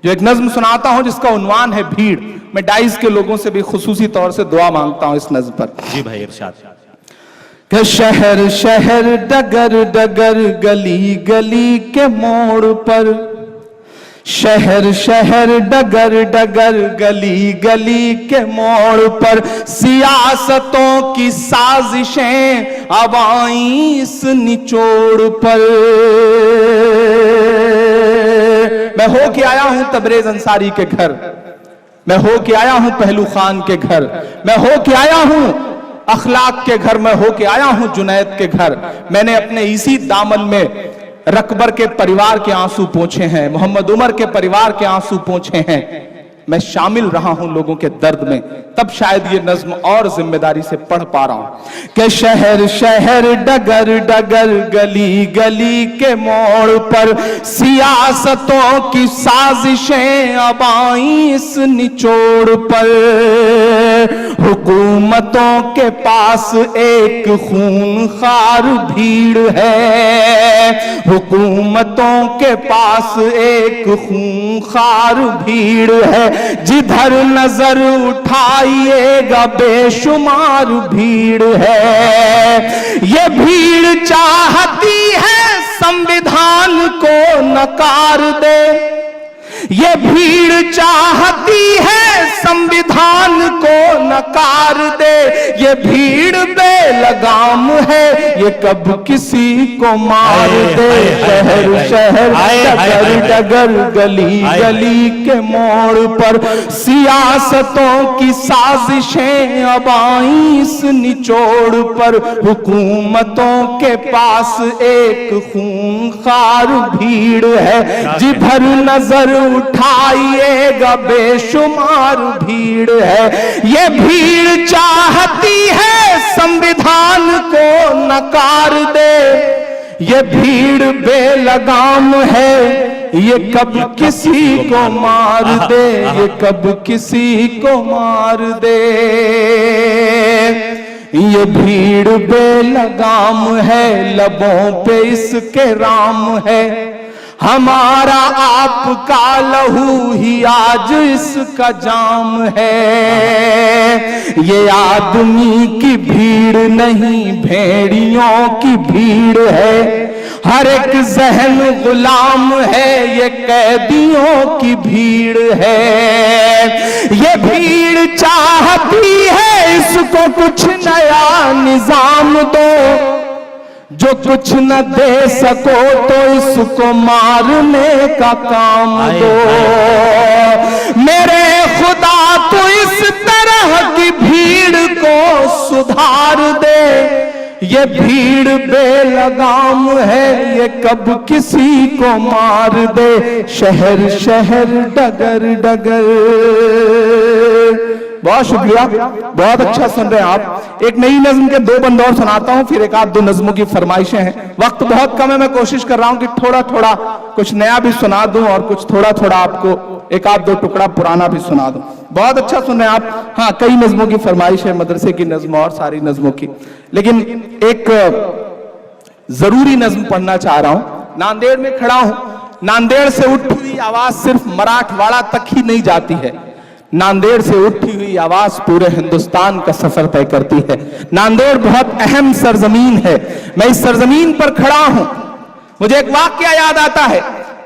जो एक नज्म सुनाता हूं जिसका उन्वान है भीड़। मैं डाइस के लोगों से भी खुसूसी तौर से दुआ मांगता हूं इस नज्म पर। जी भाई इरशाद। कि शहर शहर डगर डगर गली गली के मोड़ पर, शहर शहर डगर डगर गली गली के मोड़ पर सियासतों की साजिशें अब आईं इस निचोड़ पर। मैं हो के आया हूं तबरेज अंसारी के घर, मैं हो के आया हूं पहलू खान के घर, मैं हो के आया हूं अखलाक के घर, मैं हो के आया हूं जुनैद के घर। मैंने अपने इसी दामन में रकबर के परिवार के आंसू पोंछे हैं, मोहम्मद उमर के परिवार के आंसू पोंछे हैं। मैं शामिल रहा हूं लोगों के दर्द में, तब शायद ये नज्म और जिम्मेदारी से पढ़ पा रहा हूं। कि शहर शहर डगर डगर गली गली के मोड़ पर सियासतों की साजिशें अब आईं इस निचोड़ पर। हुकूमतों के पास एक खूंखार भीड़ है, हुकूमतों के पास एक खूंखार भीड़ है। जिधर नजर उठाइएगा बेशुमार भीड़ है। ये भीड़ चाहती है संविधान को नकार दे, ये भीड़ चाहती है संविधान को नकार दे। ये भीड़ बेलगाम है, ये कब किसी को मार दे। शहर शहर डगर डगर गली गली के मोड़ पर सियासतों की साजिशें अब आईं इस निचोड़ पर। हुकूमतों के पास एक खूंखार भीड़ है, जिधर नजर उठाइएगा बेशुमार भीड़ है। ये भीड़ चाहती है संविधान को नकार दे, ये भीड़ बेलगाम है, ये कब किसी को मार दे, ये कब किसी को मार दे। ये भीड़ बेलगाम है, लबों पे इसके राम है। हमारा आपका लहू ही आज इसका जाम है। ये आदमी की भीड़ नहीं भेड़ियों की भीड़ है। हर एक जहन गुलाम है, ये कैदियों की भीड़ है। ये भीड़ चाहती है इसको कुछ नया निजाम दो, जो कुछ न दे सको तो इसको मारने का काम दो। मेरे खुदा तो इस तरह की भीड़ को सुधार दे। ये भीड़ बेलगाम है, ये कब किसी को मार दे। शहर शहर डगर डगर। बहुत शुक्रिया, बहुत अच्छा सुन रहे हैं आप। एक नई नज्म के दो बंद और सुनाता हूं, फिर एक आध दो नज्मों की फरमाइशें हैं। वक्त बहुत कम है, मैं कोशिश कर रहा हूं कि थोड़ा थोड़ा कुछ नया भी सुना दूं और कुछ थोड़ा थोड़ा आपको एक आध दो टुकड़ा पुराना भी सुना दूं। बहुत अच्छा सुन रहे हैं आप। हाँ, कई नज्मों की फरमाइश है, मदरसे की नज्म और सारी नज्मों की, लेकिन एक जरूरी नज्म पढ़ना चाह रहा हूं। नांदेड़ में खड़ा हूं, नांदेड़ से उठी हुई आवाज सिर्फ मराठवाड़ा तक ही नहीं जाती है, नांदेड़ से उठी हुई आवाज पूरे हिंदुस्तान का सफर तय करती है। नांदेड़ बहुत अहम सरजमीन है। मैं इस सरजमीन पर खड़ा हूं। मुझे एक वाकया याद आता है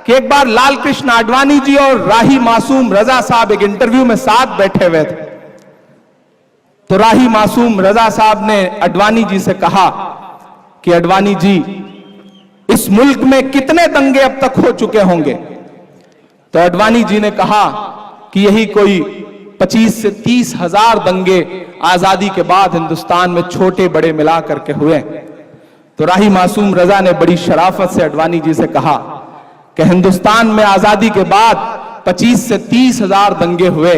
कि एक बार लाल कृष्ण आडवाणी जी और राही मासूम रजा साहब एक इंटरव्यू में साथ बैठे हुए थे। तो राही मासूम रजा साहब ने आडवाणी जी से कहा कि आडवाणी जी, इस मुल्क में कितने दंगे अब तक हो चुके होंगे? तो आडवाणी जी ने कहा कि यही कोई 25 से 30 हजार दंगे आजादी के बाद हिंदुस्तान में छोटे बड़े मिला करके हुए। तो राही मासूम रजा ने बड़ी शराफत से आडवाणी जी से कहा कि हिंदुस्तान में आजादी के बाद 25 से 30 हजार दंगे हुए,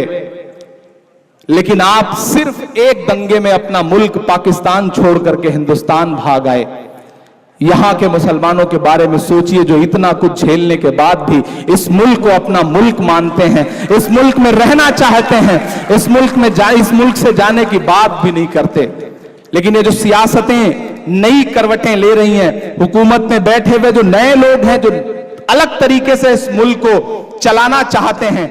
लेकिन आप सिर्फ एक दंगे में अपना मुल्क पाकिस्तान छोड़ करके हिंदुस्तान भाग आए। यहां के मुसलमानों के बारे में सोचिए, जो इतना कुछ झेलने के बाद भी इस मुल्क को अपना मुल्क मानते हैं, इस मुल्क में रहना चाहते हैं, इस मुल्क से जाने की बात भी नहीं करते। लेकिन ये जो सियासतें नई करवटें ले रही हैं, हुकूमत में बैठे हुए जो नए लोग हैं, जो अलग तरीके से इस मुल्क को चलाना चाहते हैं।